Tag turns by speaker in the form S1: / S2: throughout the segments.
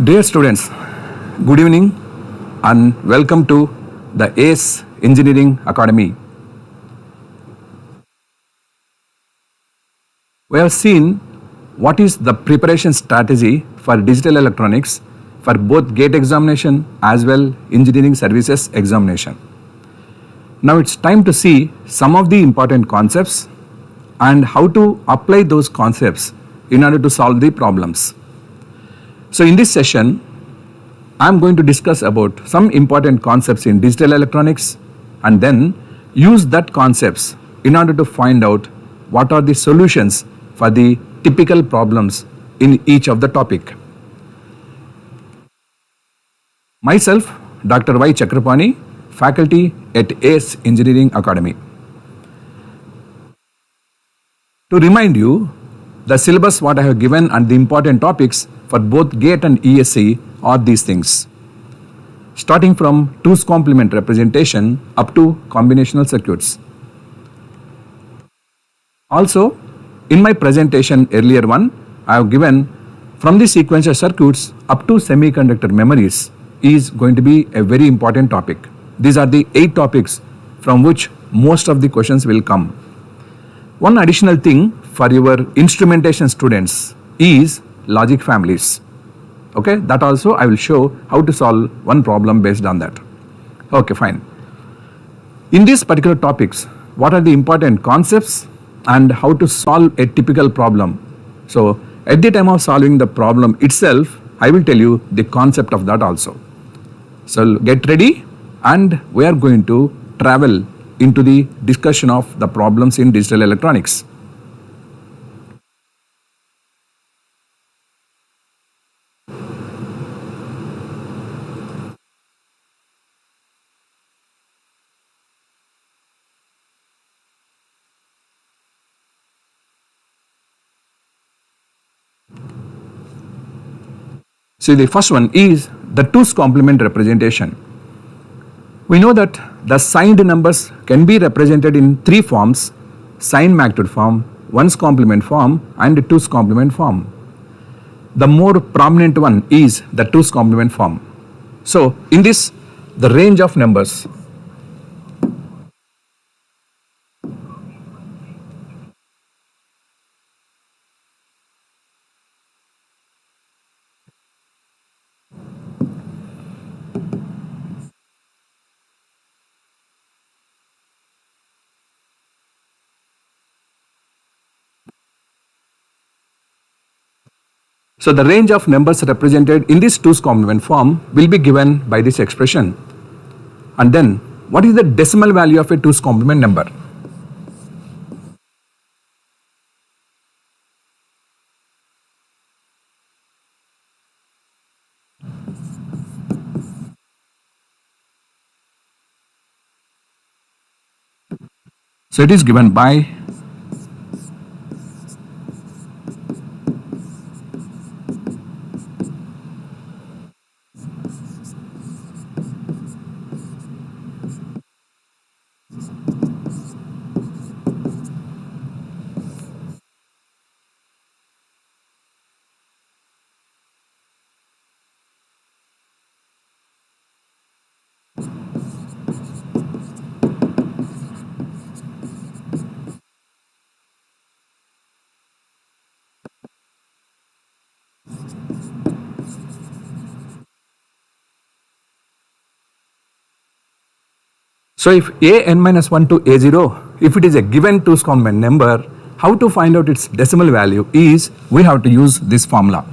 S1: Dear students, good evening and welcome to the ESE Engineering Academy. We have seen what is the preparation strategy for digital electronics for both GATE examination as well engineering services examination. Now it's time to see some of the important concepts and how to apply those concepts in order to solve the problems. So in this session, I am going to discuss about some important concepts in digital electronics and then use that concepts in order to find out what are the solutions for the typical problems in each of the topic. Myself, Dr. Y. Chakrapani, faculty at ESE Engineering Academy. To remind you, the syllabus what I have given and the important topics for both GATE and ESE are these things. Starting from 2's complement representation up to combinational circuits. Also, in my presentation earlier one, I have given from the sequential circuits up to semiconductor memories is going to be a very important topic. These are the 8 topics from which most of the questions will come. One additional thing for your instrumentation students is logic families. Okay, that also I will show how to solve one problem based on that. Okay, fine. In these particular topics, what are the important concepts and how to solve a typical problem? So at the time of solving the problem itself, I will tell you the concept of that also. So get ready and we are going to travel into the discussion of the problems in digital electronics. See, the first one is the 2's complement representation. We know that the signed numbers can be represented in 3 forms: sign magnitude form, 1's complement form and 2's complement form. The more prominent one is the 2's complement form. So in this, the range of numbers So the range of numbers represented in this 2's complement form will be given by this expression. And then what is the decimal value of a 2's complement number? So it is given by So if an-1 to a0, if it is a given 2's complement number, how to find out its decimal value is we have to use this formula.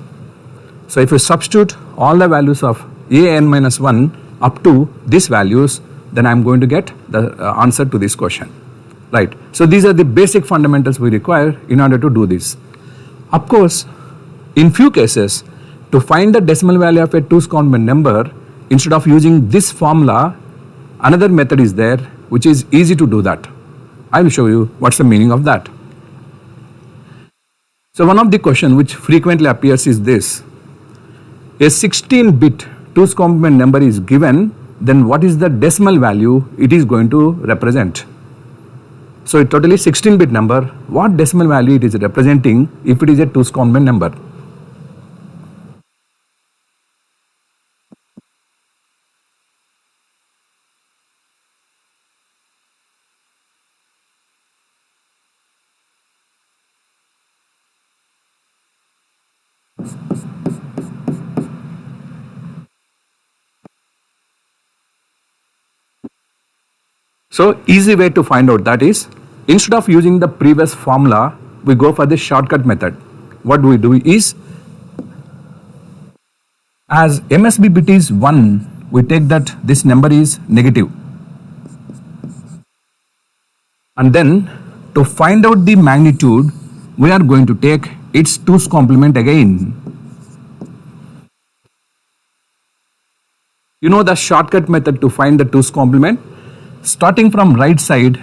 S1: So if you substitute all the values of an-1 up to these values, then I am going to get the answer to this question. Right. So these are the basic fundamentals we require in order to do this. Of course, in few cases, to find the decimal value of a 2's complement number, instead of using this formula, another method is there which is easy to do that. I will show you what's the meaning of that. So one of the question which frequently appears is this: a 16-bit 2's complement number is given, then what is the decimal value it is going to represent? So a totally 16-bit number, what decimal value it is representing if it is a 2's complement number? So easy way to find out that is, instead of using the previous formula, we go for the shortcut method. What we do is, as MSB bit is 1, we take that this number is negative. And then to find out the magnitude, we are going to take its 2's complement again. You know the shortcut method to find the 2's complement? Starting from right side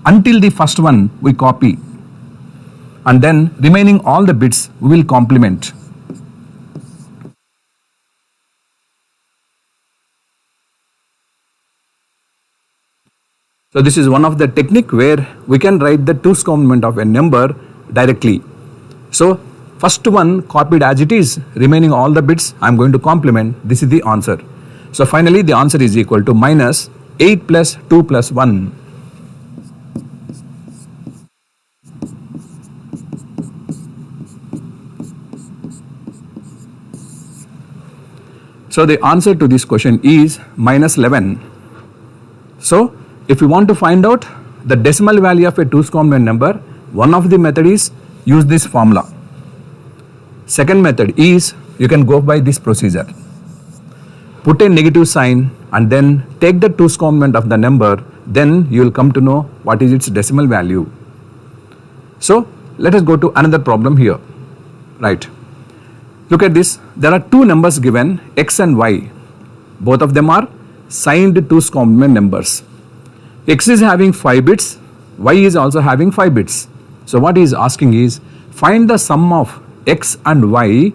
S1: until the first one we copy, and then remaining all the bits we will complement. So this is one of the technique where we can write the 2's complement of a number directly. So first one copied as it is, remaining all the bits I am going to complement. This is the answer. So finally the answer is equal to minus 8 plus 2 plus 1. So the answer to this question is minus 11. So if you want to find out the decimal value of a 2's complement number, one of the method is use this formula. Second method is you can go by this procedure. Put a negative sign and then take the 2's complement of the number, then you will come to know what is its decimal value. So let us go to another problem here. Right. Look at this. There are two numbers given, x and y. Both of them are signed 2's complement numbers. X is having 5 bits, y is also having 5 bits. So what he is asking is, find the sum of x and y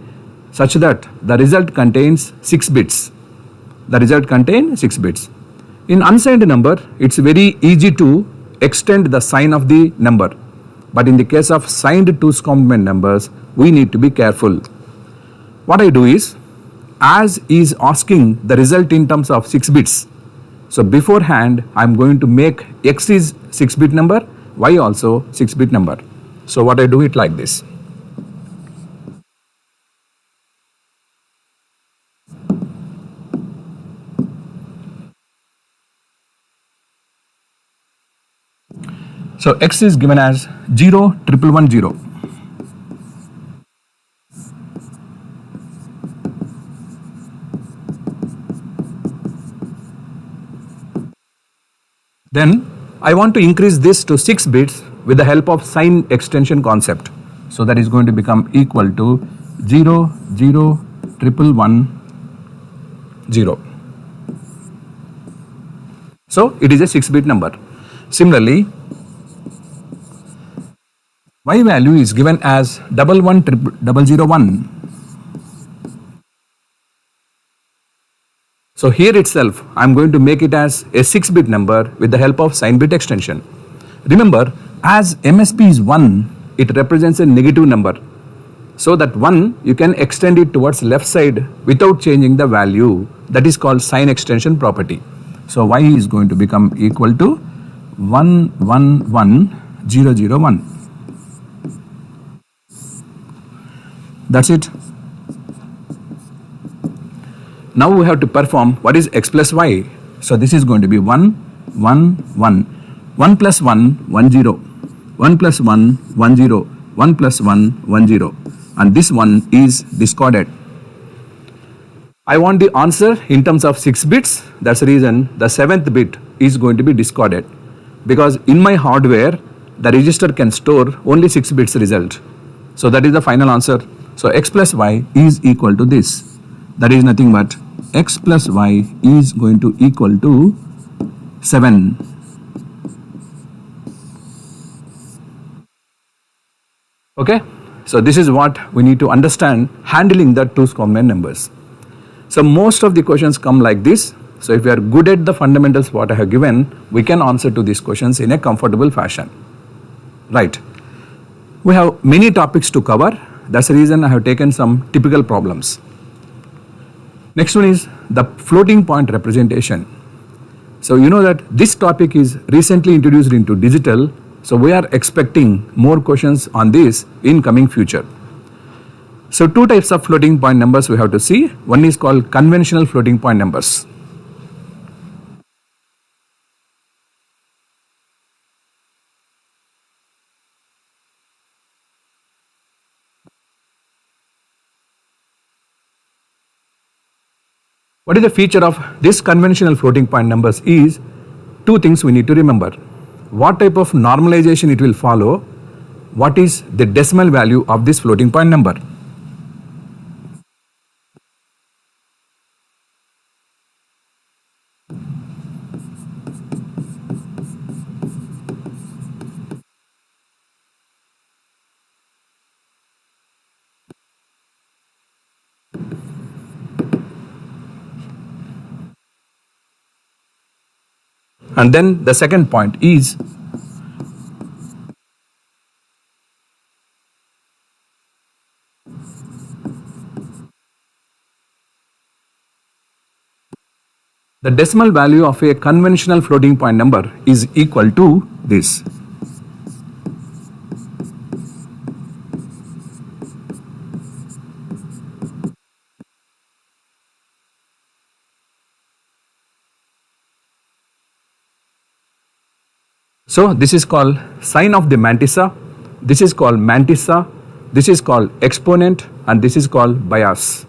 S1: such that the result contains 6 bits. The result contains 6 bits. In unsigned number, it's very easy to extend the sign of the number. But in the case of signed 2's complement numbers, we need to be careful. What I do is, as is asking the result in terms of 6 bits, so beforehand I am going to make x is 6-bit number, y also 6-bit number. So what I do it like this. So x is given as 0 1110. Then I want to increase this to 6 bits with the help of sign extension concept. So that is going to become equal to 0 0 1110. 0. So it is a 6-bit number. Similarly, y value is given as 11001. So here itself I am going to make it as a 6-bit number with the help of sign bit extension. Remember, as MSB is 1, it represents a negative number. So that 1 you can extend it towards left side without changing the value. That is called sign extension property. So y is going to become equal to 111001. That's it. Now we have to perform what is x plus y. So this is going to be 1 1 1. 1 plus 1 1 0. 1 plus 1 1 0. 1 plus 1 1 0. And this one is discarded. I want the answer in terms of 6 bits. That's the reason the 7th bit is going to be discarded. Because in my hardware, the register can store only 6 bits result. So that is the final answer. So x plus y is equal to this. That is nothing but x plus y is going to equal to 7. Okay. So this is what we need to understand handling the 2's complement numbers. So most of the questions come like this. So if we are good at the fundamentals what I have given, we can answer to these questions in a comfortable fashion. Right. We have many topics to cover. That's the reason I have taken some typical problems. Next one is the floating point representation. So you know that this topic is recently introduced into digital. So we are expecting more questions on this in coming future. So two types of floating point numbers we have to see. One is called conventional floating point numbers. What is the feature of this conventional floating point numbers is two things we need to remember. What type of normalization it will follow, what is the decimal value of this floating point number. And then the second point is the decimal value of a conventional floating point number is equal to this. So this is called sign of the mantissa, this is called mantissa, this is called exponent, and this is called bias.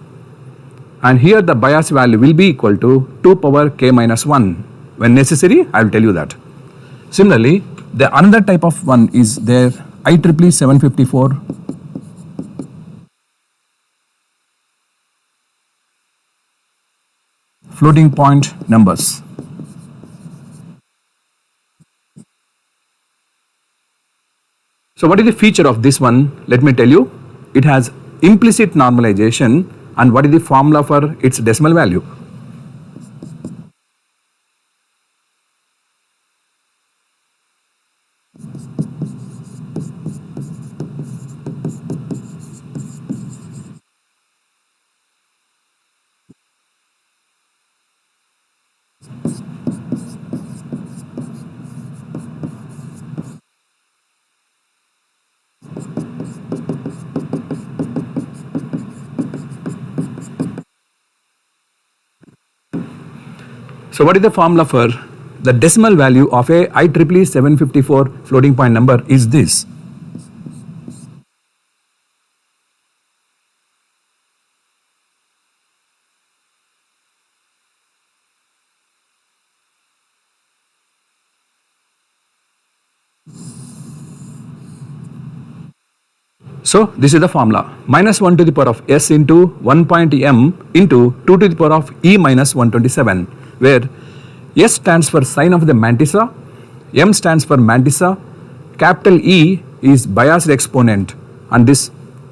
S1: And here the bias value will be equal to 2 power k minus 1. When necessary, I will tell you that. Similarly, the another type of one is there IEEE 754 floating point numbers. So what is the feature of this one? Let me tell you. It has implicit normalization, and what is the formula for its decimal value? So what is the formula for the decimal value of a IEEE 754 floating point number is this. So this is the formula, minus 1 to the power of s into 1.m into 2 to the power of e minus 127, where s stands for sign of the mantissa, m stands for mantissa, capital E is biased exponent, and this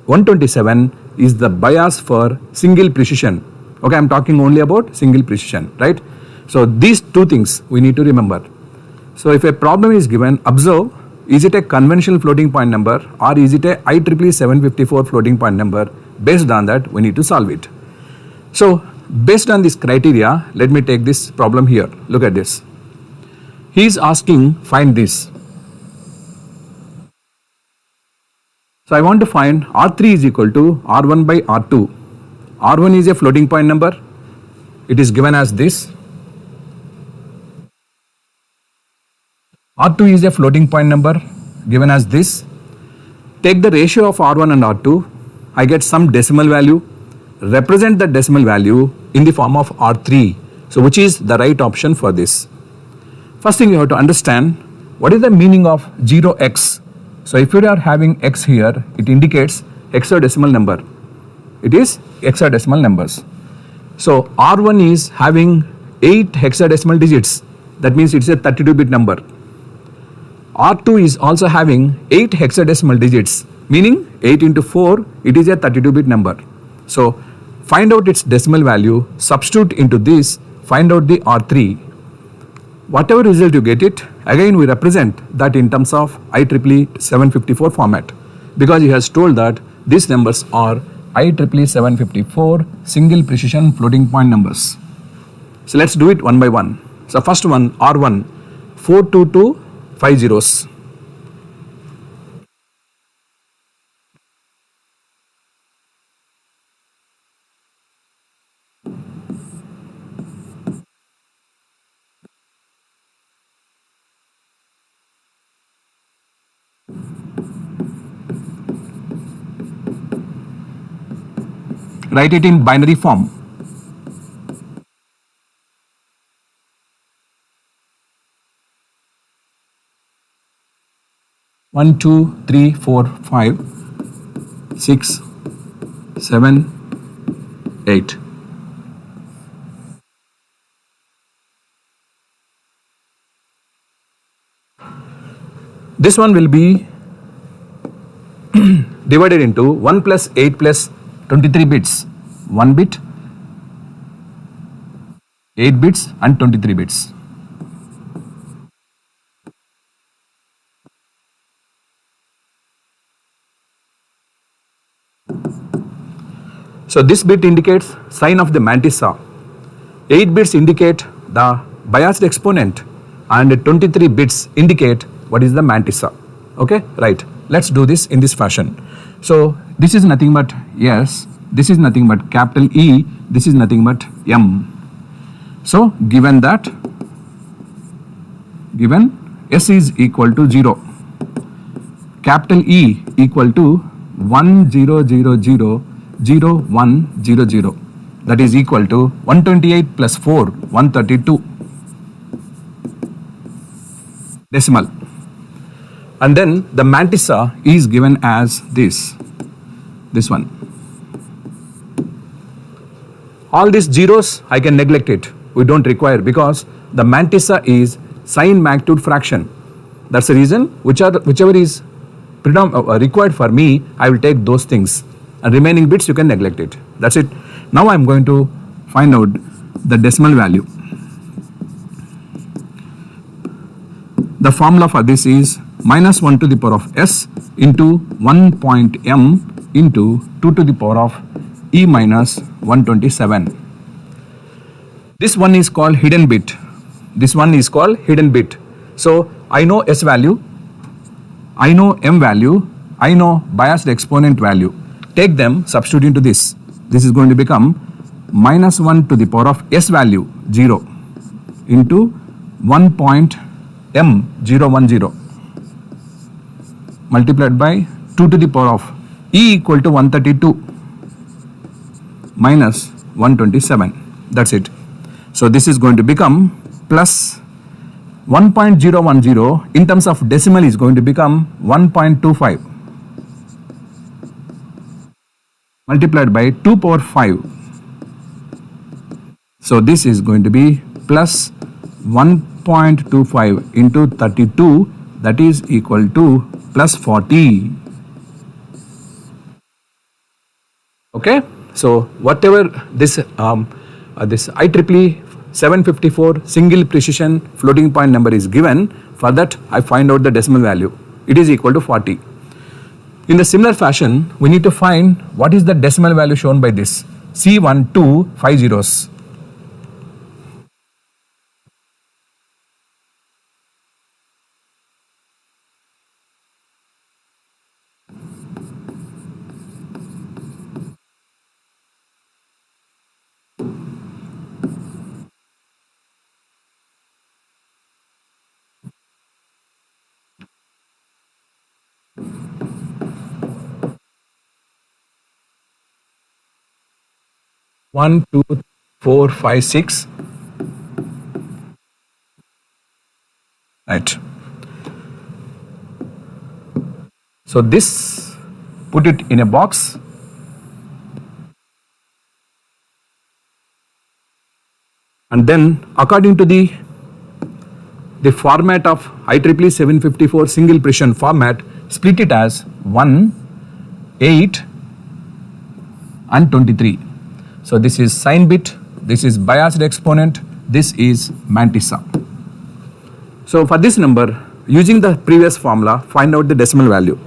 S1: 127 is the bias for single precision. Okay, I am talking only about single precision, right? So these two things we need to remember. So if a problem is given, observe, is it a conventional floating point number or is it a IEEE 754 floating point number? Based on that, we need to solve it. So based on this criteria, let me take this problem here. Look at this. He is asking, find this. So I want to find R3 is equal to R1 by R2. R1 is a floating point number. It is given as this. R2 is a floating point number given as this. Take the ratio of R1 and R2. I get some decimal value. Represent the decimal value in the form of R3. So which is the right option for this? First thing you have to understand, what is the meaning of 0x? So if you are having x here, it indicates hexadecimal number. It is hexadecimal numbers. So R1 is having 8 hexadecimal digits. That means it's a 32-bit number. R2 is also having 8 hexadecimal digits, meaning 8 into 4, it is a 32-bit number. So find out its decimal value, substitute into this, find out the R3. Whatever result you get it, again we represent that in terms of IEEE 754 format, because he has told that these numbers are IEEE 754 single precision floating point numbers. So let's do it one by one. So first one, R1, 422 5 zeros. Write it in binary form. 1, 2, 3, 4, 5, 6, 7, 8. This one will be divided into 1 plus 8 plus 23 bits. 1 bit, 8 bits and 23 bits. So this bit indicates sign of the mantissa. 8 bits indicate the biased exponent and 23 bits indicate what is the mantissa. Okay, right. Let's do this in this fashion. So this is nothing but S, this is nothing but capital E, this is nothing but M. So given S is equal to 0, capital E equal to 100000100, that is equal to 128 plus 4, 132 decimal. And then the mantissa is given as this one. All these zeros I can neglect it. We don't require because the mantissa is sign magnitude fraction. That's the reason whichever is required for me, I will take those things. And remaining bits you can neglect it. That's it. Now I'm going to find out the decimal value. The formula for this is minus 1 to the power of S into 1.m into 2 to the power of E minus 127. This one is called hidden bit. This one is called hidden bit. So I know S value, I know M value, I know biased exponent value. Take them, substitute into this. This is going to become minus 1 to the power of S value 0 into 1.m010 multiplied by 2 to the power of E equal to 132 minus 127. That's it. So this is going to become plus 1.010 in terms of decimal is going to become 1.25 multiplied by 2 power 5. So this is going to be plus 1.25 into 32, that is equal to plus 40. Okay, so whatever this IEEE 754 single precision floating point number is given, for that I find out the decimal value. It is equal to 40. In the similar fashion, we need to find what is the decimal value shown by this C1250. One, two, 4, 5, 6. Right. So this, put it in a box. And then according to the format of IEEE 754 single precision format, split it as 1, 8 and 23. So this is sign bit, this is biased exponent, this is mantissa. So for this number, using the previous formula, find out the decimal value.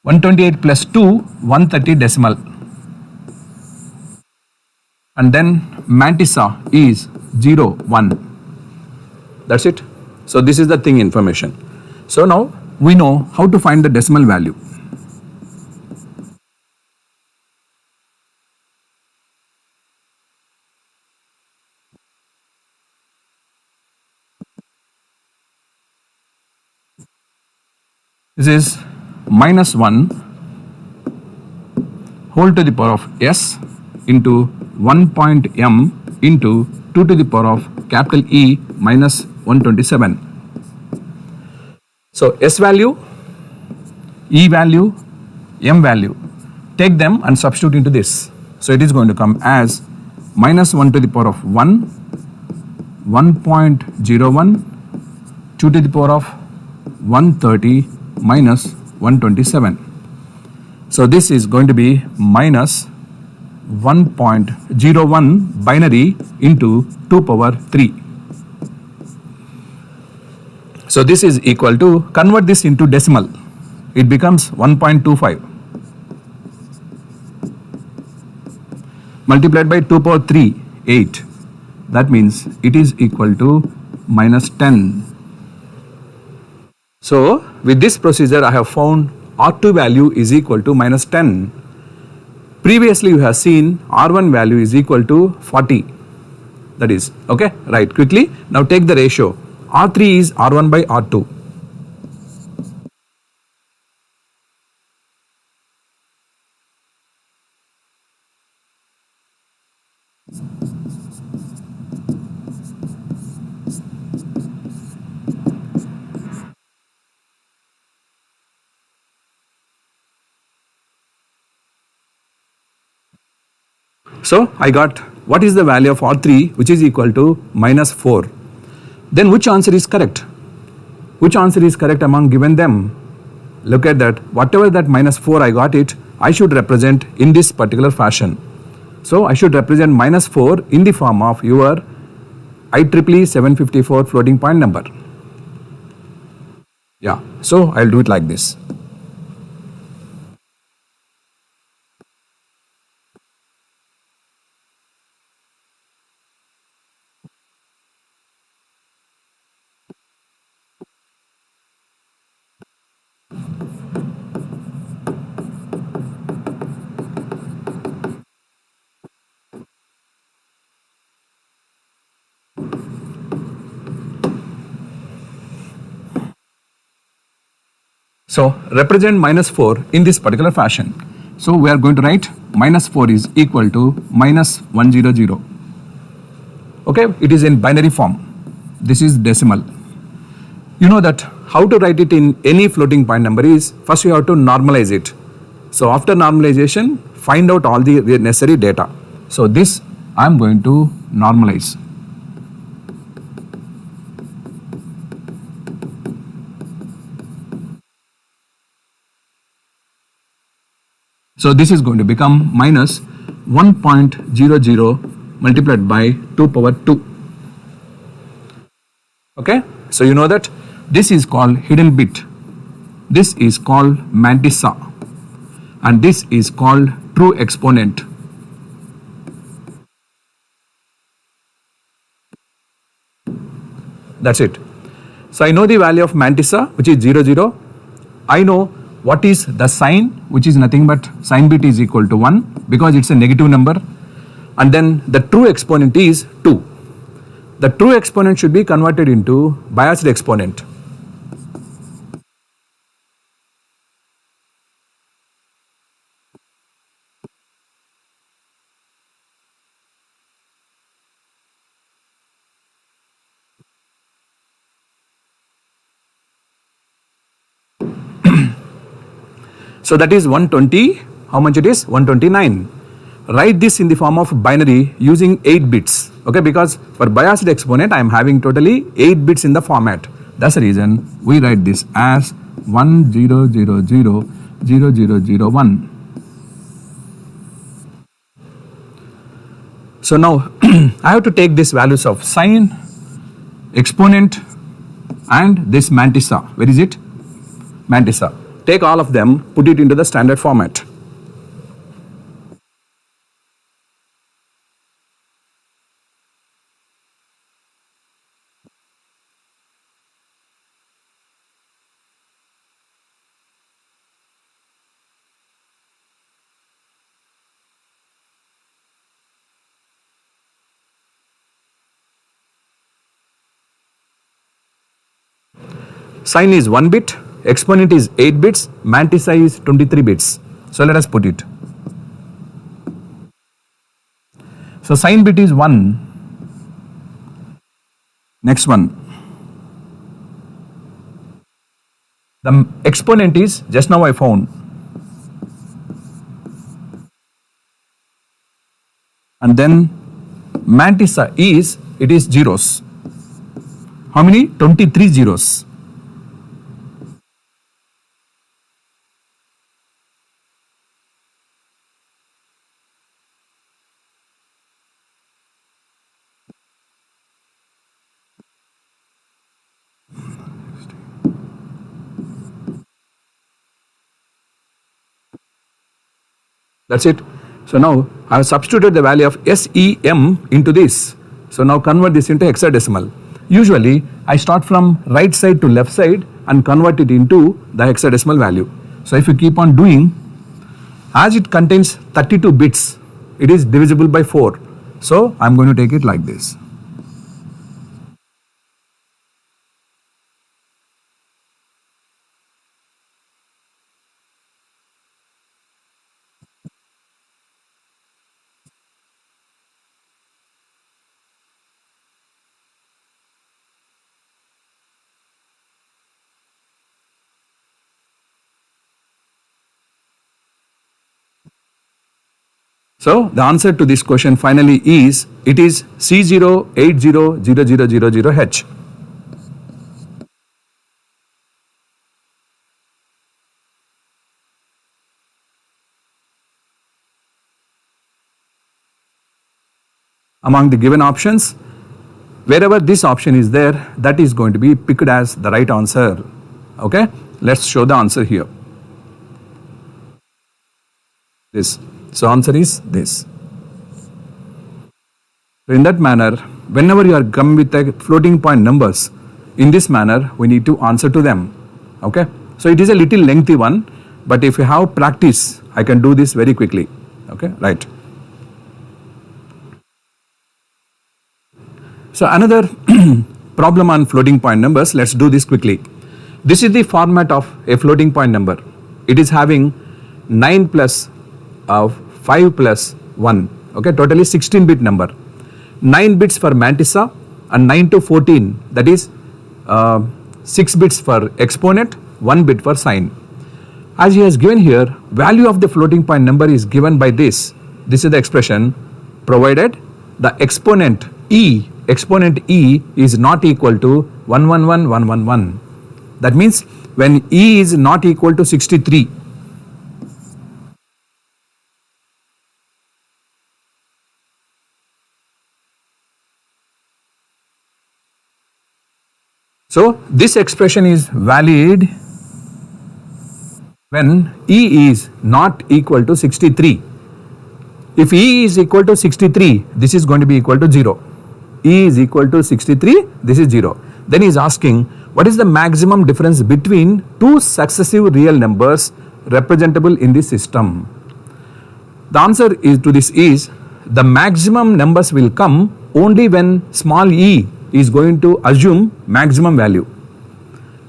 S1: (128 plus 2, 130 decimal). And then mantissa is 0, 1. That's it. So this is the thing information. So now we know how to find the decimal value. This is minus 1 whole to the power of s into 1 point m into 2 to the power of capital E minus 127. So s value, E value, m value, take them and substitute into this. So it is going to come as minus 1 to the power of 1, 1.01, 2 to the power of 130 minus 127. So this is going to be minus 1.01 binary into 2 power 3. So this is equal to, convert this into decimal, it becomes 1.25 multiplied by 2 power 3, 8. That means it is equal to minus 10. So with this procedure I have found R2 value is equal to minus 10. Previously you have seen R1 value is equal to 40. That is, okay, right, quickly. Now take the ratio. R3 is R1 by R2. So I got what is the value of R3, which is equal to minus 4. Then which answer is correct? Which answer is correct among given them? Look at that, whatever that minus 4 I got it, I should represent in this particular fashion. So I should represent minus 4 in the form of your IEEE 754 floating point number. Yeah, so I'll do it like this. So represent minus 4 in this particular fashion. So we are going to write minus 4 is equal to minus 100. Okay, it is in binary form. This is decimal. You know that how to write it in any floating point number is, first you have to normalize it. So after normalization, find out all the necessary data. So this I am going to normalize. So this is going to become minus 1.00 multiplied by 2 power 2. Okay, so you know that this is called hidden bit, this is called mantissa, and this is called true exponent. That's it. So I know the value of mantissa, which is 0, 0. I know what is the sign, which is nothing but sign bit is equal to 1 because it's a negative number, and then the true exponent is 2. The true exponent should be converted into biased exponent. So that is 120, how much it is? 129. Write this in the form of binary using 8 bits, okay, because for biased exponent I am having totally 8 bits in the format. That's the reason we write this as 10000001. So now I have to take these values of sign, exponent, and this mantissa. Where is it? Mantissa. Take all of them, put it into the standard format. Sign is 1 bit, exponent is 8 bits, mantissa is 23 bits. So let us put it. So sign bit is 1. Next one. The exponent is, just now I found. And then mantissa is, it is zeros. How many? 23 zeros. That's it. So now I have substituted the value of SEM into this. So now convert this into hexadecimal. Usually I start from right side to left side and convert it into the hexadecimal value. So if you keep on doing, as it contains 32 bits, it is divisible by 4. So I'm going to take it like this. So the answer to this question finally is, it is C08000000H. Among the given options, wherever this option is there, that is going to be picked as the right answer. Okay, let's show the answer here. This. So answer is this. So in that manner, whenever you are coming with the floating point numbers, in this manner, we need to answer to them. Okay. So it is a little lengthy one, but if you have practice, I can do this very quickly. Okay, right. So another problem on floating point numbers, let's do this quickly. This is the format of a floating point number. It is having 9 plus of 5 plus 1, okay, totally 16-bit number. 9 bits for mantissa and 9 to 14, that is 6 bits for exponent, 1 bit for sign. As he has given here, value of the floating point number is given by this. This is the expression, provided the exponent E is not equal to 111111. That means when E is not equal to 63, so this expression is valid when E is not equal to 63. If E is equal to 63, this is going to be equal to 0. E is equal to 63, this is 0. Then he is asking, what is the maximum difference between two successive real numbers representable in the system? The answer is to this is, the maximum numbers will come only when small e is going to assume maximum value.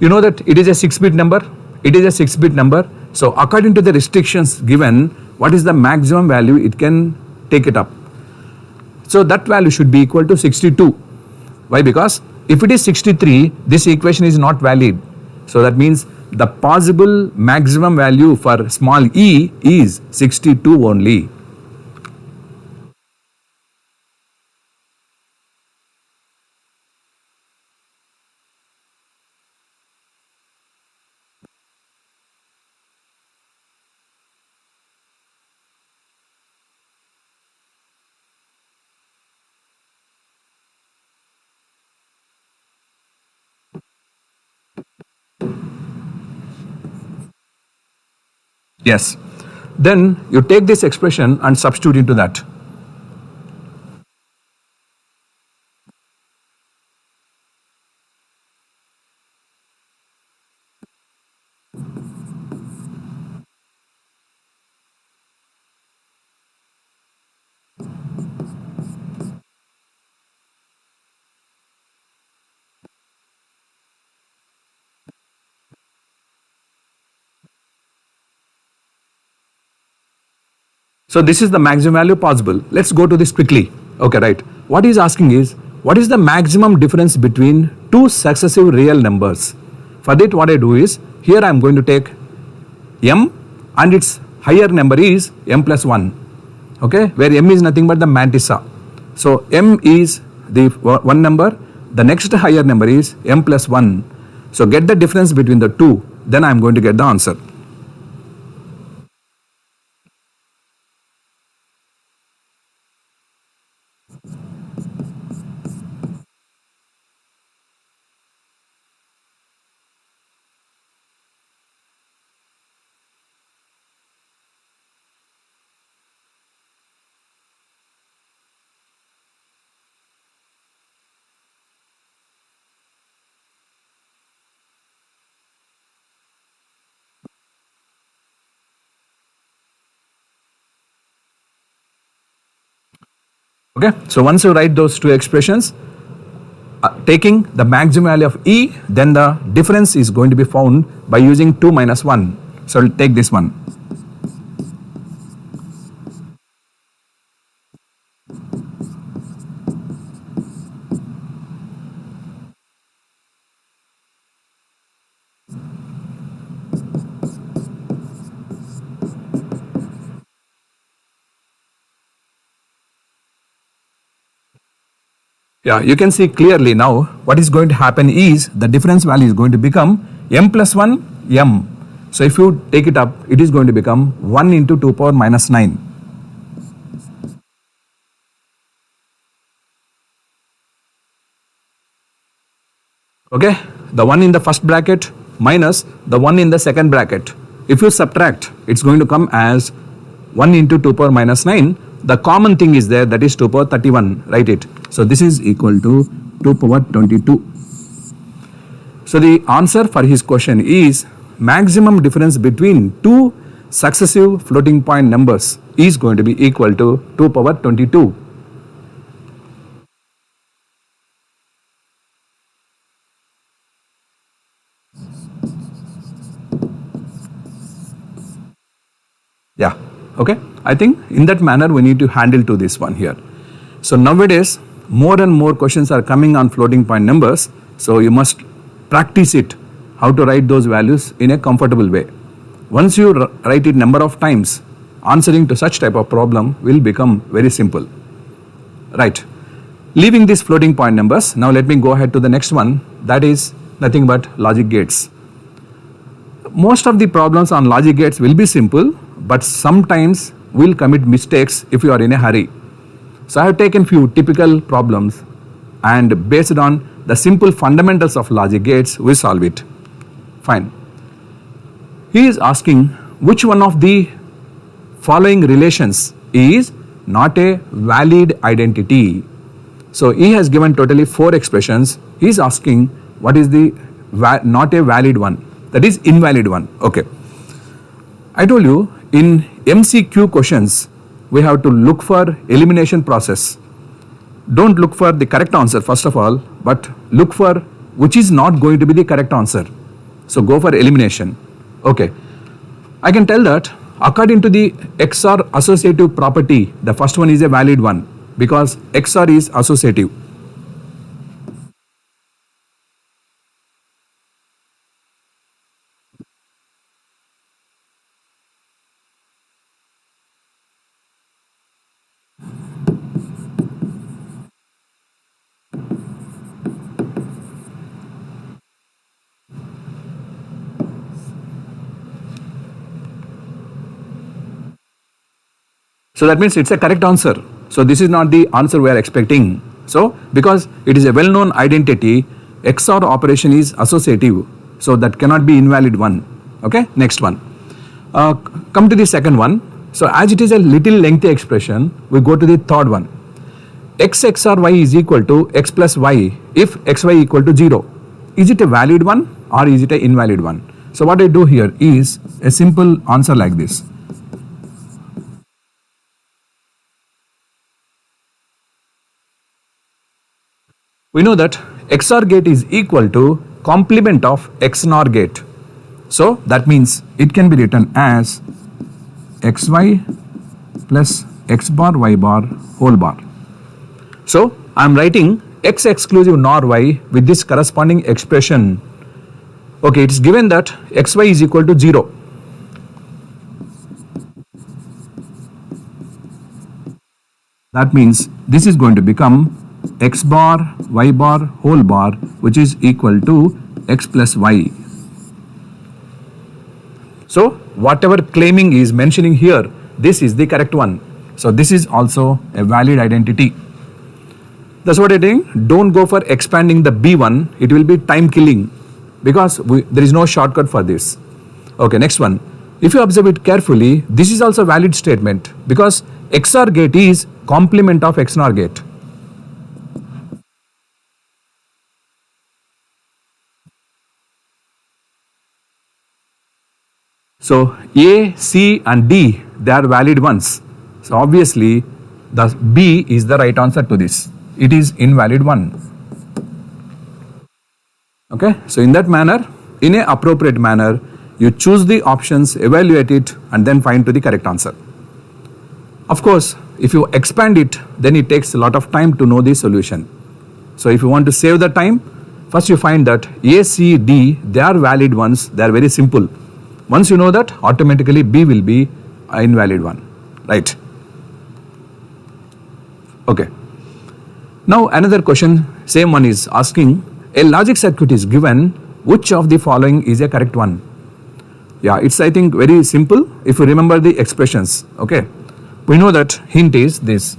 S1: You know that it is a 6-bit number. It is a 6-bit number. So according to the restrictions given, what is the maximum value it can take it up? So that value should be equal to 62. Why? Because if it is 63, this equation is not valid. So that means the possible maximum value for small e is 62 only. Yes. Then you take this expression and substitute into that. So this is the maximum value possible. Let's go to this quickly. Okay, right. What he's asking is, what is the maximum difference between two successive real numbers? For that, what I do is, here I am going to take m and its higher number is m plus 1. Okay, where m is nothing but the mantissa. So m is the one number, the next higher number is m plus 1. So get the difference between the two, then I am going to get the answer. Okay, so once you write those two expressions, taking the maximum value of E, then the difference is going to be found by using 2 minus 1. So I'll take this one. Yeah, you can see clearly now what is going to happen is the difference value is going to become m plus 1 m. So if you take it up, it is going to become 1 into 2 power minus 9. Okay, the one in the first bracket minus the one in the second bracket. If you subtract, it's going to come as 1 into 2 power minus 9. The common thing is there, that is 2 power 31. Write it. So this is equal to 2 power 22. So the answer for his question is maximum difference between two successive floating point numbers is going to be equal to 2 power 22. Yeah, okay. I think in that manner we need to handle to this one here. So nowadays more and more questions are coming on floating point numbers. So you must practice it, how to write those values in a comfortable way. Once you write it number of times, answering to such type of problem will become very simple. Right. Leaving these floating point numbers, now let me go ahead to the next one, that is nothing but logic gates. Most of the problems on logic gates will be simple, but sometimes we'll commit mistakes if you are in a hurry. So I have taken few typical problems and based on the simple fundamentals of logic gates, we solve it. Fine. He is asking which one of the following relations is not a valid identity. So he has given totally 4 expressions. He is asking what is the not a valid one, that is invalid one. Okay. I told you in MCQ questions we have to look for elimination process. Don't look for the correct answer first of all, but look for which is not going to be the correct answer. So go for elimination. Okay. I can tell that according to the XOR associative property, the first one is a valid one because XOR is associative. So that means it's a correct answer. So this is not the answer we are expecting. So because it is a well-known identity, XOR operation is associative. So that cannot be invalid one. Okay, next one. Come to the second one. So as it is a little lengthy expression, we go to the third one. X XOR y is equal to x plus y if xy equal to 0. Is it a valid one or is it an invalid one? So what I do here is a simple answer like this. We know that XOR gate is equal to complement of XNOR gate. So that means it can be written as xy plus x bar y bar whole bar. So I am writing x exclusive nor y with this corresponding expression. Okay, it is given that xy is equal to 0. That means this is going to become x bar y bar whole bar, which is equal to x plus y. So whatever claiming is mentioning here, this is the correct one. So this is also a valid identity. That's what I think. Don't go for expanding the B1. It will be time killing because there is no shortcut for this. Okay, next one. If you observe it carefully, this is also a valid statement because XOR gate is complement of XNOR gate. So A, C and D, they are valid ones. So obviously the B is the right answer to this. It is invalid one. Okay, so in that manner, in an appropriate manner, you choose the options, evaluate it and then find to the correct answer. Of course, if you expand it, then it takes a lot of time to know the solution. So if you want to save the time, first you find that A, C, D, they are valid ones, they are very simple. Once you know that, automatically B will be an invalid one, right? Okay. Now another question, same one is asking, a logic circuit is given, which of the following is a correct one? Yeah, it's I think very simple if you remember the expressions, okay? We know that hint is this.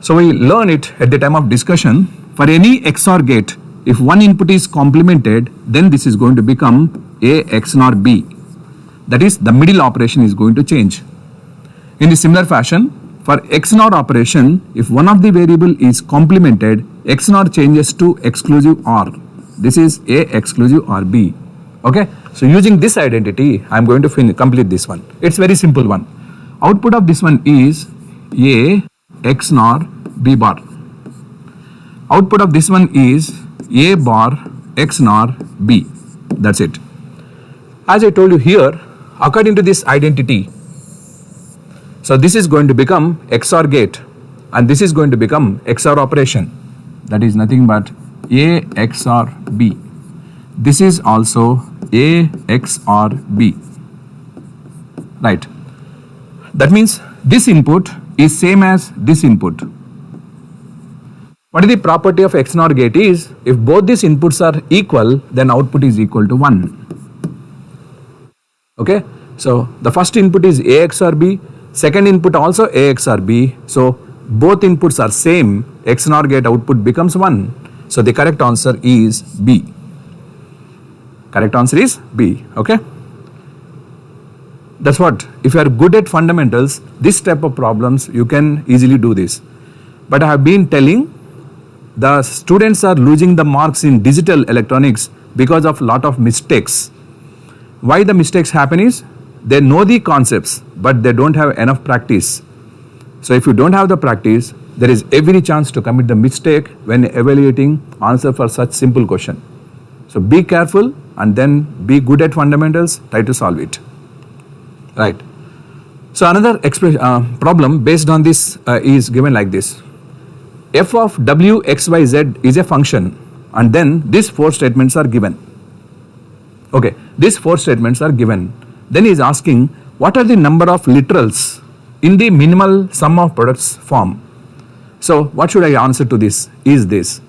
S1: So we learn it at the time of discussion. For any XOR gate, if one input is complemented, then this is going to become A XNOR B. That is, the middle operation is going to change. In a similar fashion, for XNOR operation, if one of the variable is complemented, XNOR changes to exclusive OR. This is A exclusive OR B. Okay, so using this identity, I am going to complete this one. It's very simple one. Output of this one is A XNOR B bar. Output of this one is A bar XNOR B. That's it. As I told you here, according to this identity, so this is going to become XOR gate and this is going to become XOR operation. That is nothing but A XOR B. This is also A XOR B. Right. That means this input is same as this input. What is the property of XNOR gate is, if both these inputs are equal, then output is equal to 1. Okay, so the first input is A XOR B, second input also A XOR B, so both inputs are same, XNOR gate output becomes 1. So the correct answer is B. Correct answer is B, okay. That's what, if you are good at fundamentals, this type of problems, you can easily do this. But I have been telling, the students are losing the marks in digital electronics because of lot of mistakes. Why the mistakes happen is, they know the concepts, but they don't have enough practice. So if you don't have the practice, there is every chance to commit the mistake when evaluating answer for such simple question. So be careful and then be good at fundamentals, try to solve it. Right. So another problem based on this is given like this. F of W, X, Y, Z is a function and then these four statements are given. Okay, these four statements are given. Then he is asking, what are the number of literals in the minimal sum of products form? So what should I answer to this? Is this?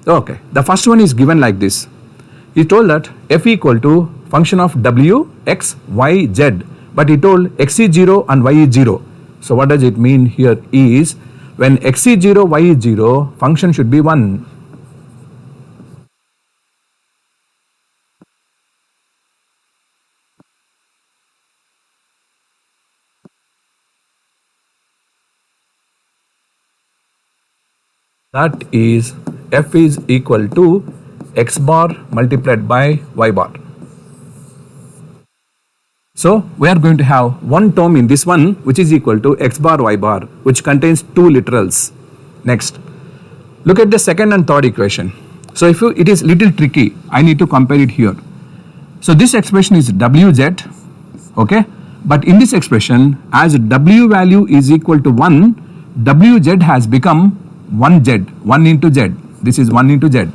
S1: Okay, the first one is given like this. He told that F equal to function of W, X, Y, Z, but he told X is 0 and Y is 0. So what does it mean here is, when X is 0, Y is 0, function should be 1. That is, F is equal to X bar multiplied by Y bar. So we are going to have one term in this one which is equal to X bar Y bar, which contains two literals. Next, Look at the second and third equation. So if it is little tricky, I need to compare it here. So this expression is Wz, okay? But in this expression, as W value is equal to 1, Wz has become 1z, 1 into z. This is 1 into z.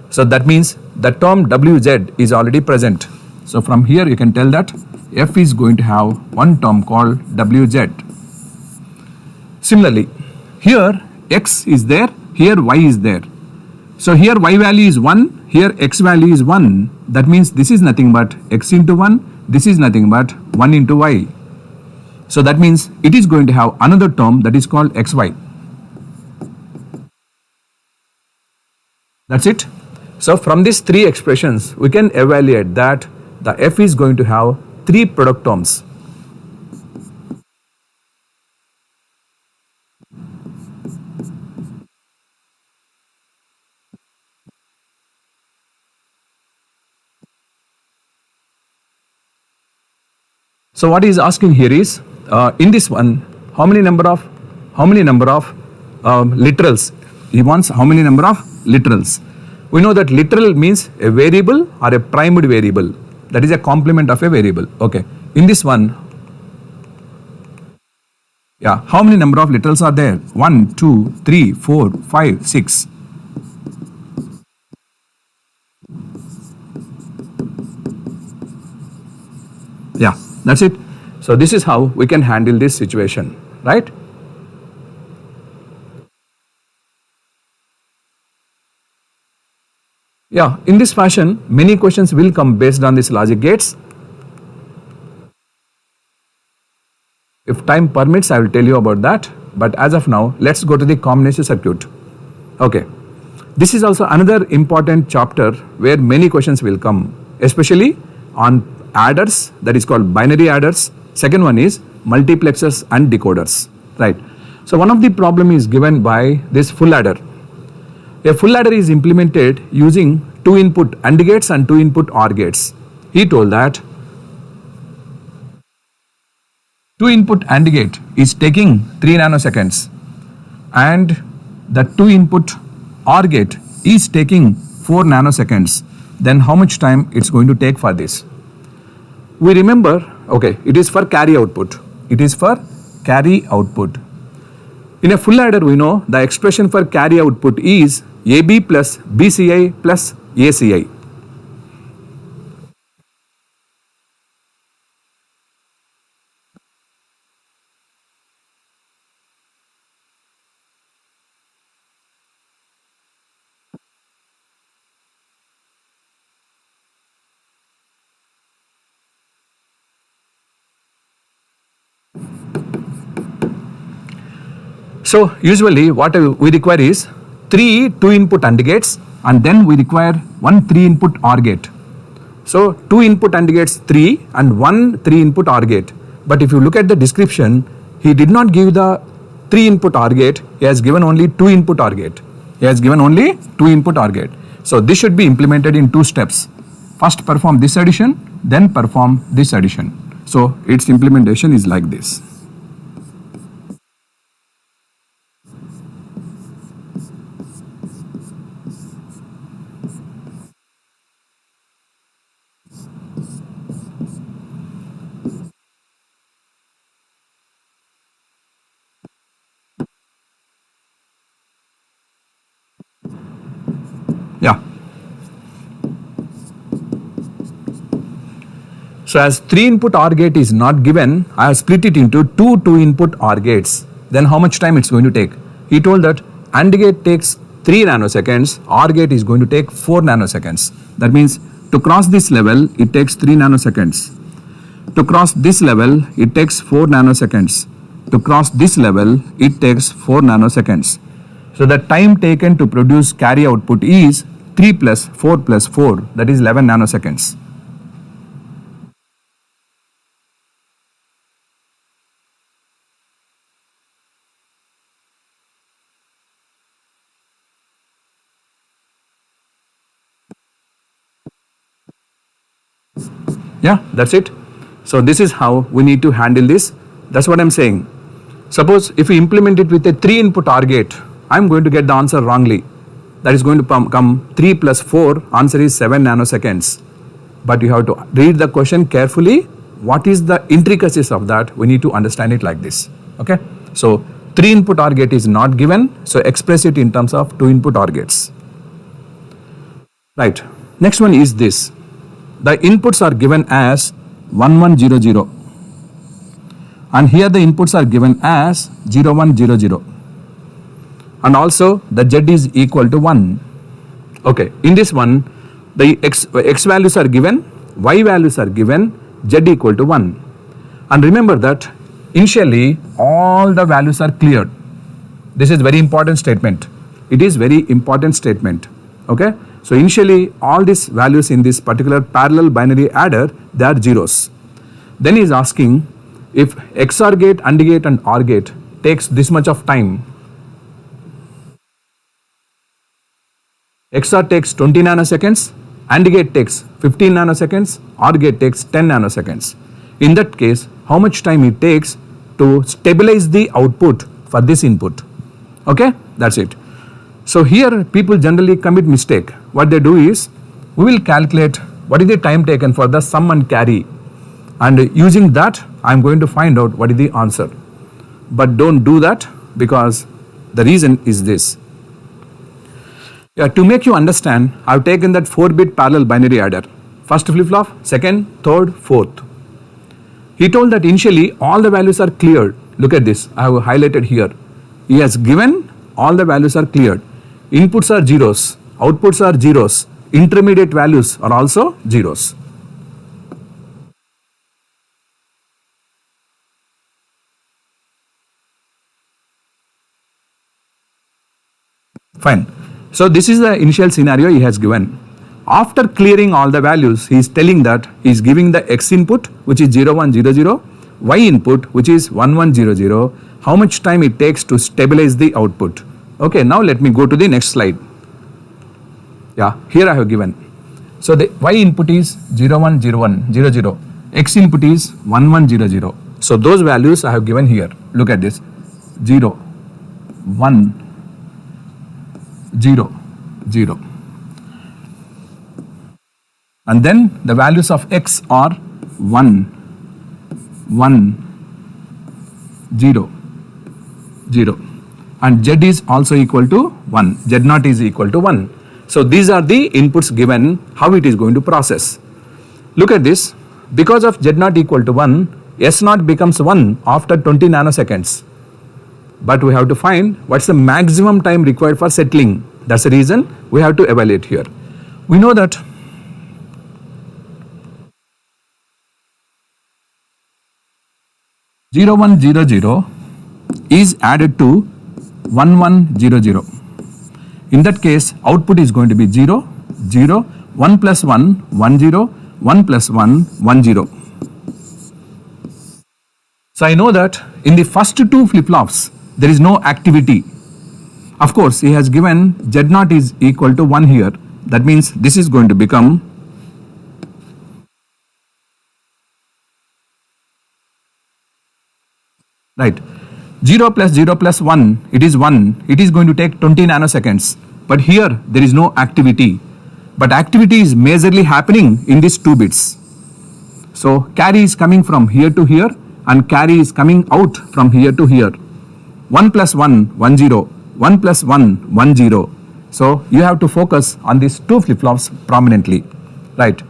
S1: So that means the term Wz is already present. So from here you can tell that F is going to have one term called Wz. Similarly, here X is there, here Y is there. So here Y value is 1, here X value is 1. That means this is nothing but X into 1, this is nothing but 1 into Y. So that means it is going to have another term that is called XY. That's it. So from these three expressions, we can evaluate that the F is going to have three product terms. So what he is asking here is, in this one, how many number of literals? He wants how many number of literals. We know that literal means a variable or a primed variable. That is a complement of a variable. Okay. In this one, yeah, how many number of literals are there? 1, 2, 3, 4, 5, 6. Yeah, that's it. So this is how we can handle this situation, right? Yeah, in this fashion, many questions will come based on these logic gates. If time permits, I will tell you about that. But as of now, let's go to the combinational circuit. Okay. This is also another important chapter where many questions will come, especially on adders, that is called binary adders. Second one is multiplexers and decoders, right? So one of the problem is given by this full adder. A full adder is implemented using 2 input AND gates and 2 input OR gates. He told that 2 input AND gate is taking 3 nanoseconds and the 2 input OR gate is taking 4 nanoseconds. Then how much time it's going to take for this? We remember, okay, it is for carry output. It is for carry output. In a full adder, we know the expression for carry output is AB plus BCI plus ACI. So usually what we require is 3 2 input AND gates and then we require 1 3 input OR gate. So 2 input AND gates 3 and 1 3 input OR gate. But if you look at the description, he did not give the 3 input OR gate, he has given only 2 input OR gate. He has given only 2 input OR gate. So this should be implemented in 2 steps. First perform this addition, then perform this addition. So its implementation is like this. Yeah. So as 3 input OR gate is not given, I have split it into 2 input OR gates. Then how much time it's going to take? He told that AND gate takes 3 nanoseconds, OR gate is going to take 4 nanoseconds. That means to cross this level, it takes 3 nanoseconds. To cross this level, it takes 4 nanoseconds. To cross this level, it takes 4 nanoseconds. So the time taken to produce carry output is 3 plus 4 plus 4, that is 11 nanoseconds. Yeah, that's it. So this is how we need to handle this. That's what I'm saying. Suppose if we implement it with a 3 input OR gate, I'm going to get the answer wrongly. That is going to come 3 plus 4, answer is 7 nanoseconds. But you have to read the question carefully. What is the intricacies of that? We need to understand it like this. Okay. So 3 input OR gate is not given. So express it in terms of 2 input OR gates. Right. Next one is this. The inputs are given as 1100. And here the inputs are given as 0100. And also the Z is equal to 1. Okay. In this one, the X values are given, Y values are given, Z equal to 1. And remember that initially all the values are cleared. This is very important statement. It is very important statement. Okay. So initially all these values in this particular parallel binary adder, they are zeros. Then he is asking if XOR gate, AND gate and OR gate takes this much of time. XOR takes 20 nanoseconds, AND gate takes 15 nanoseconds, OR gate takes 10 nanoseconds. In that case, how much time it takes to stabilize the output for this input? Okay, that's it. So here people generally commit mistake. What they do is, we will calculate what is the time taken for the sum and carry, and using that I am going to find out what is the answer. But don't do that, because the reason is this. Yeah, to make you understand, I have taken that 4-bit parallel binary adder. First flip-flop, second, third, fourth. He told that initially all the values are cleared. Look at this, I have highlighted here. He has given all the values are cleared. Inputs are zeros, outputs are zeros, intermediate values are also zeros. Fine. So this is the initial scenario he has given. After clearing all the values, he is telling that he is giving the X input, which is 0100, Y input, which is 1100, how much time it takes to stabilize the output. Okay, now let me go to the next slide. Yeah, here I have given. So the Y input is 010100, X input is 1100. So those values I have given here. Look at this, 0, 1, 0, 0. And then the values of X are 1, 1, 0, 0. And Z is also equal to 1. Z naught is equal to 1. So these are the inputs given, how it is going to process. Look at this. Because of Z naught equal to 1, S naught becomes 1 after 20 nanoseconds. But we have to find what's the maximum time required for settling. That's the reason we have to evaluate here. We know that zero one zero zero is added to 1100. In that case, output is going to be 0, 0, 1 plus 1, 1 0, 1 plus 1, 1 0. So I know that in the first two flip-flops, there is no activity. Of course, he has given Z naught is equal to 1 here. That means this is going to become right. 0 plus 1, it is 1. It is going to take 20 nanoseconds. But here there is no activity. But activity is majorly happening in these 2 bits. So carry is coming from here to here and carry is coming out from here to here. 1 plus 1, 1 0. 1 plus 1, 1 0. So you have to focus on these 2 flip-flops prominently. Right.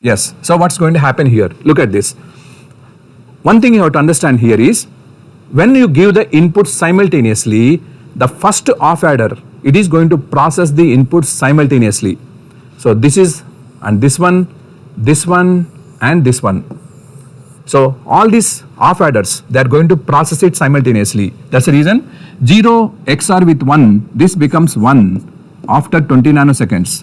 S1: Yes. So what's going to happen here? Look at this. One thing you have to understand here is, when you give the inputs simultaneously, the first off adder, it is going to process the inputs simultaneously. So this is, and this one and this one. So all these off adders, they are going to process it simultaneously. That's the reason 0 XOR with 1, this becomes 1 after 20 nanoseconds.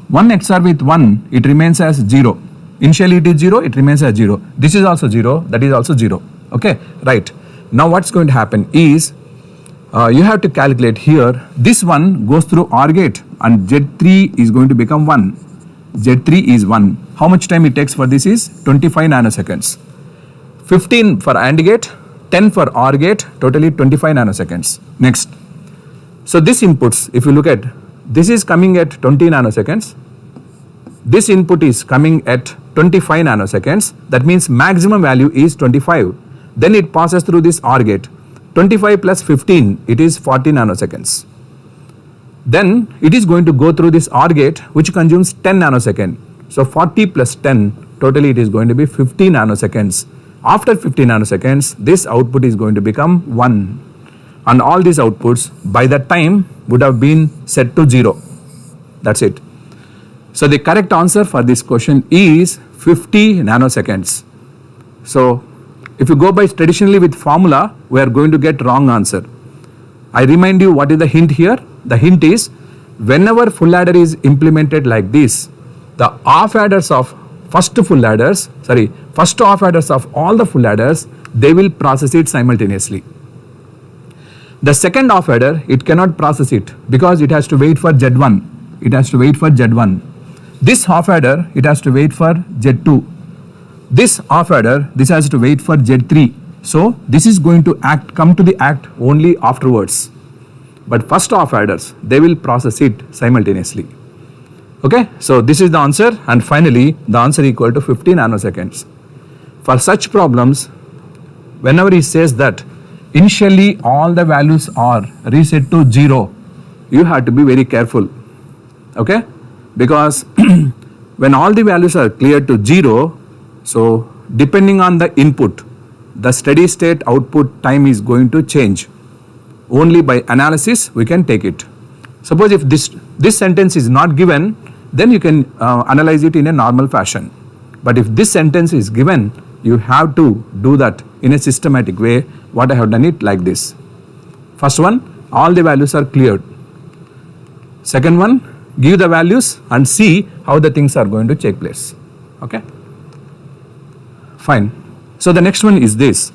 S1: 1 XOR with 1, it remains as 0. Initially it is 0, it remains as 0. This is also 0, that is also 0. Okay, right. Now what's going to happen is, you have to calculate here, this one goes through OR gate and Z3 is going to become 1. Z3 is 1. How much time it takes for this is 25 nanoseconds. 15 for AND gate, 10 for OR gate, totally 25 nanoseconds. Next. So this inputs, if you look at, this is coming at 20 nanoseconds. This input is coming at 25 nanoseconds. That means maximum value is 25. Then it passes through this OR gate. 25 plus 15, it is 40 nanoseconds. Then it is going to go through this OR gate, which consumes 10 nanoseconds. So 40 plus 10, totally it is going to be 50 nanoseconds. After 50 nanoseconds, this output is going to become 1. And all these outputs by that time would have been set to 0. That's it. So the correct answer for this question is 50 nanoseconds. So if you go by traditionally with formula, we are going to get wrong answer. I remind you what is the hint here. The hint is whenever full adder is implemented like this, the off adders of first off adders of all the full adders, they will process it simultaneously. The second off adder, it cannot process it because it has to wait for Z1. It has to wait for Z1. This off adder, it has to wait for Z2. This off adder, this has to wait for Z3. So this is going to come to the act only afterwards. But first off adders, they will process it simultaneously. Okay, so this is the answer, and finally the answer equal to 50 nanoseconds. For such problems, whenever he says that initially all the values are reset to 0, you have to be very careful. Okay, because when all the values are cleared to 0, so depending on the input, the steady state output time is going to change. Only by analysis we can take it. Suppose if this sentence is not given, then you can analyze it in a normal fashion. But if this sentence is given, you have to do that in a systematic way. What I have done it like this. First one, all the values are cleared. Second one, give the values and see how the things are going to take place. Okay, fine. So the next one is this.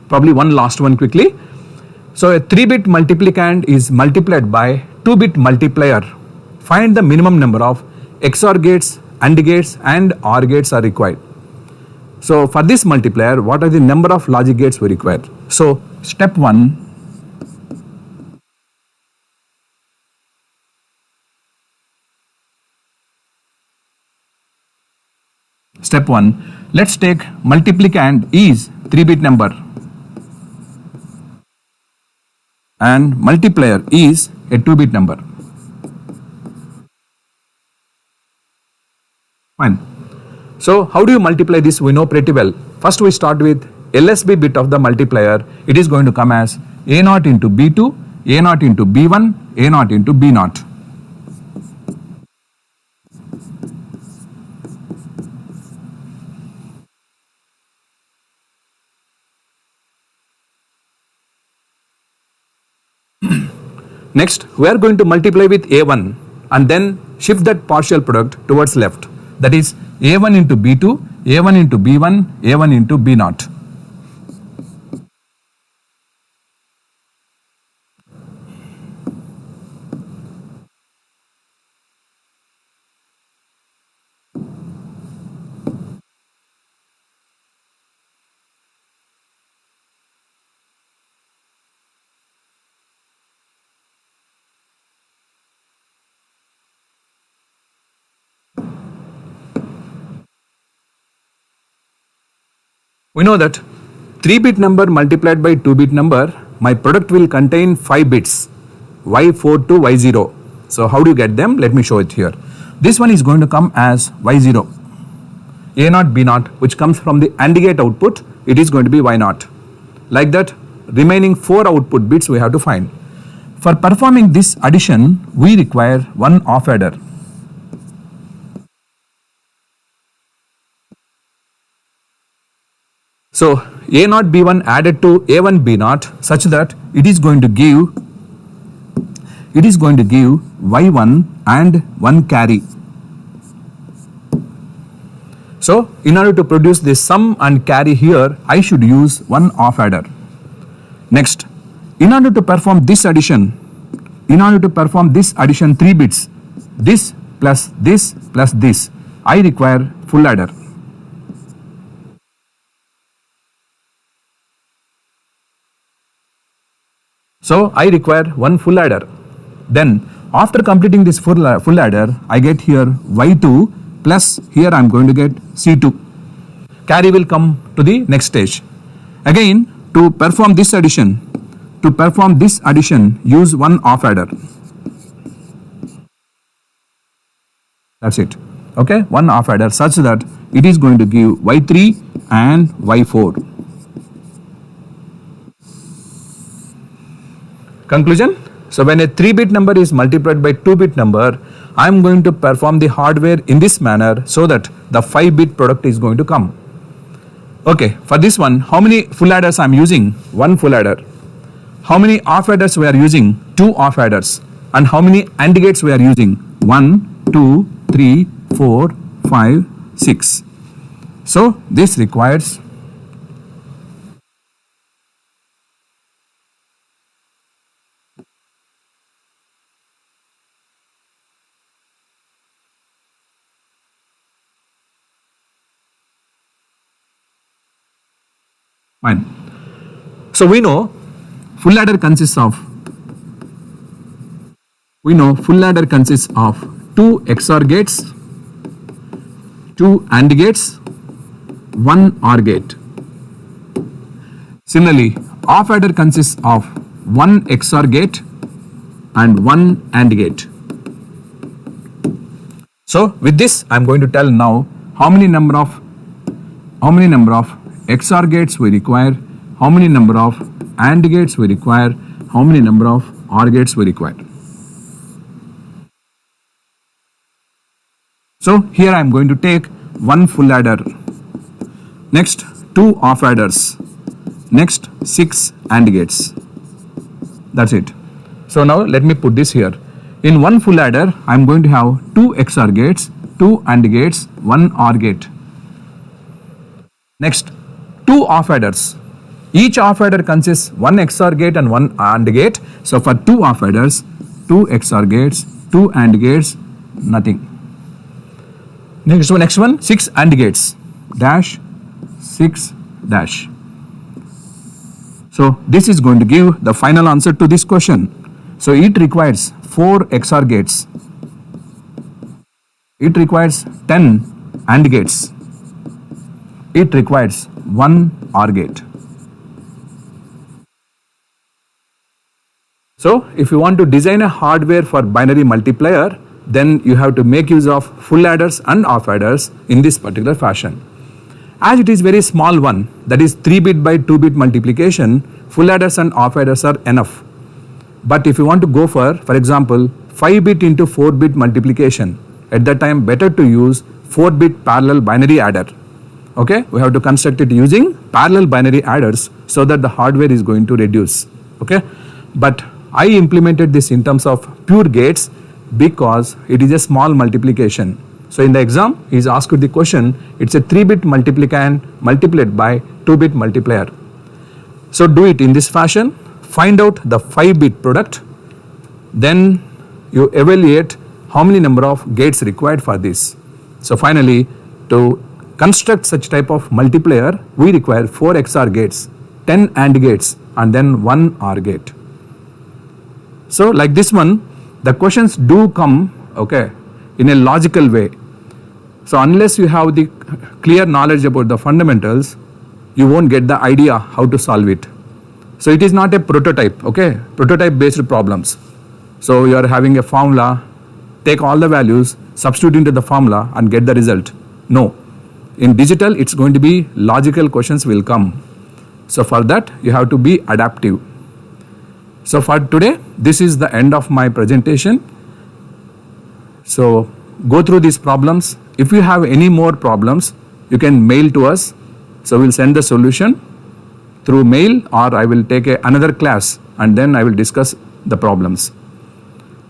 S1: Probably one last one quickly. So a 3-bit multiplicand is multiplied by 2-bit multiplier. Find the minimum number of XOR gates, AND gates and OR gates are required. So for this multiplier, what are the number of logic gates we require? So step 1. Step 1, let's take multiplicand is 3-bit number and multiplier is a 2-bit number. Fine. So how do you multiply this? We know pretty well. First we start with LSB bit of the multiplier. It is going to come as A0 into B2, A0 into B1, A0 into B0. Next, we are going to multiply with A1 and then shift that partial product towards left. That is A1 into B2, A1 into B1, A1 into B0. We know that 3-bit number multiplied by 2-bit number, my product will contain 5 bits, Y4 to Y0. So how do you get them? Let me show it here. This one is going to come as Y0. A0, B0, which comes from the AND gate output, it is going to be Y0. Like that, remaining 4 output bits we have to find. For performing this addition, we require one off adder. So A0 B1 added to A1 B0 such that it is going to give Y1 and 1 carry. So in order to produce this sum and carry here, I should use one off adder. Next, in order to perform this addition 3 bits, this plus this, I require full adder. So I require one full adder. Then after completing this full adder, I get here y2 plus here I am going to get c2. Carry will come to the next stage. Again, to perform this addition, use one off adder. That's it. Okay, one off adder such that it is going to give y3 and y4. Conclusion. So when a 3-bit number is multiplied by 2-bit number, I am going to perform the hardware in this manner so that the 5-bit product is going to come. Okay, for this one, how many full adders I am using? One full adder. How many off adders we are using? Two off adders. And how many AND gates we are using? 1, 2, 3, 4, 5, 6. So this requires fine. So we know full adder consists of 2 XOR gates, 2 AND gates, 1 OR gate. Similarly, off adder consists of 1 XOR gate and 1 AND gate. So with this I am going to tell now how many number of XOR gates we require, how many number of AND gates we require, how many number of OR gates we require. So here I am going to take one full adder, next 2 off adders, next 6 AND gates. That's it. So now let me put this here. In one full adder, I am going to have 2 XOR gates, 2 AND gates, 1 OR gate. Next, 2 off adders. Each off adder consists 1 XOR gate and 1 AND gate. So for 2 off adders, 2 XOR gates, 2 AND gates, nothing. Next one, 6 AND gates, dash, 6, dash. So this is going to give the final answer to this question. So it requires 4 XOR gates. It requires 10 AND gates. It requires 1 OR gate. So if you want to design a hardware for binary multiplier, then you have to make use of full adders and off adders in this particular fashion. As it is very small one, that is 3-bit by 2-bit multiplication, full adders and off adders are enough. But if you want to go for example, 5-bit into 4-bit multiplication, at that time better to use 4-bit parallel binary adder. Okay, we have to construct it using parallel binary adders so that the hardware is going to reduce. Okay, but I implemented this in terms of pure gates because it is a small multiplication. So in the exam, he is asked the question, it's a 3-bit multiplied by 2-bit multiplier. So do it in this fashion, find out the 5-bit product, then you evaluate how many number of gates required for this. So finally, to construct such type of multiplier, we require 4 XOR gates, 10 AND gates, and then 1 OR gate. So like this one, the questions do come, okay, in a logical way. So unless you have the clear knowledge about the fundamentals, you won't get the idea how to solve it. So it is not a prototype, okay, prototype based problems. So you are having a formula, take all the values, substitute into the formula and get the result. No. In digital, it's going to be logical questions will come. So for that, you have to be adaptive. So for today, this is the end of my presentation. So go through these problems. If you have any more problems, you can mail to us. So we'll send the solution through mail, or I will take another class and then I will discuss the problems.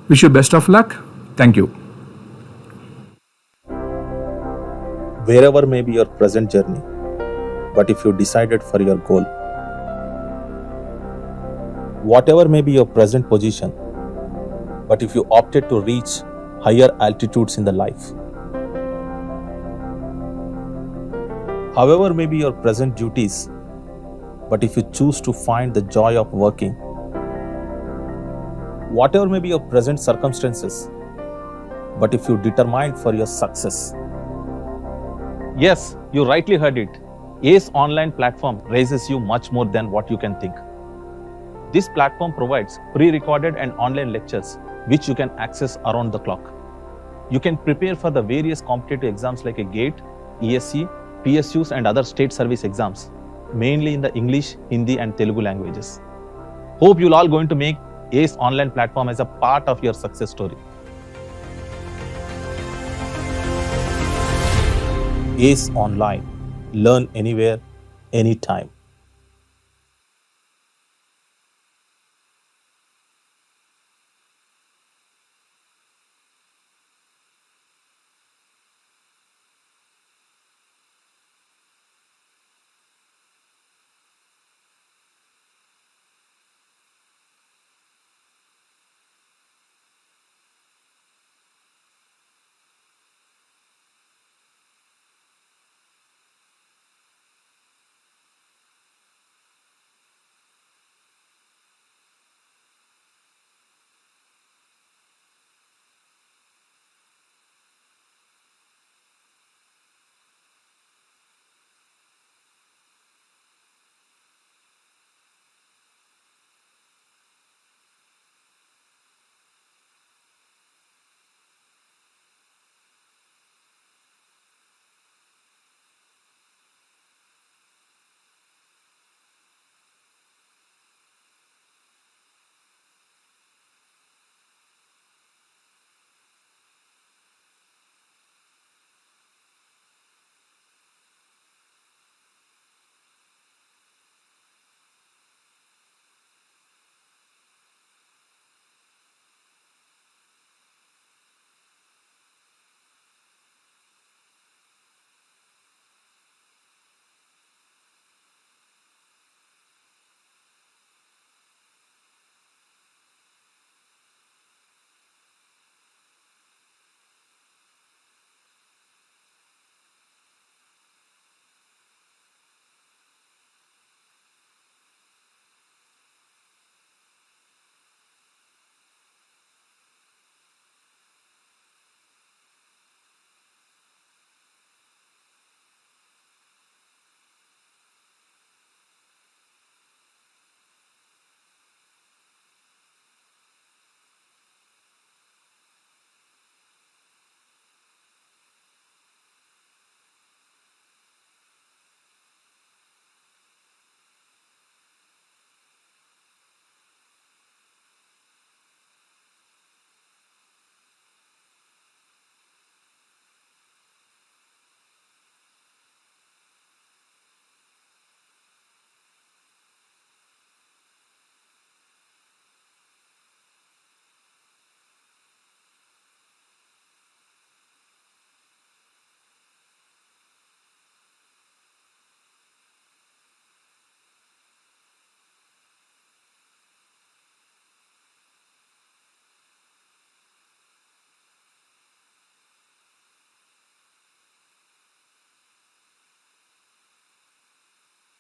S1: Wish you best of luck. Thank you.
S2: Wherever may be your present journey, but if you decided for your goal, whatever may be your present position, but if you opted to reach higher altitudes in the life, however may be your present duties, but if you choose to find the joy of working, whatever may be your present circumstances, but if you determined for your success. Yes, you rightly heard it. ECE online platform raises you much more than what you can think. This platform provides pre-recorded and online lectures which you can access around the clock. You can prepare for the various competitive exams like a GATE, ESE, PSUs and other state service exams, mainly in the English, Hindi and Telugu languages. Hope you'll all going to make ECE online platform as a part of your success story. ECE Online. Learn anywhere, anytime.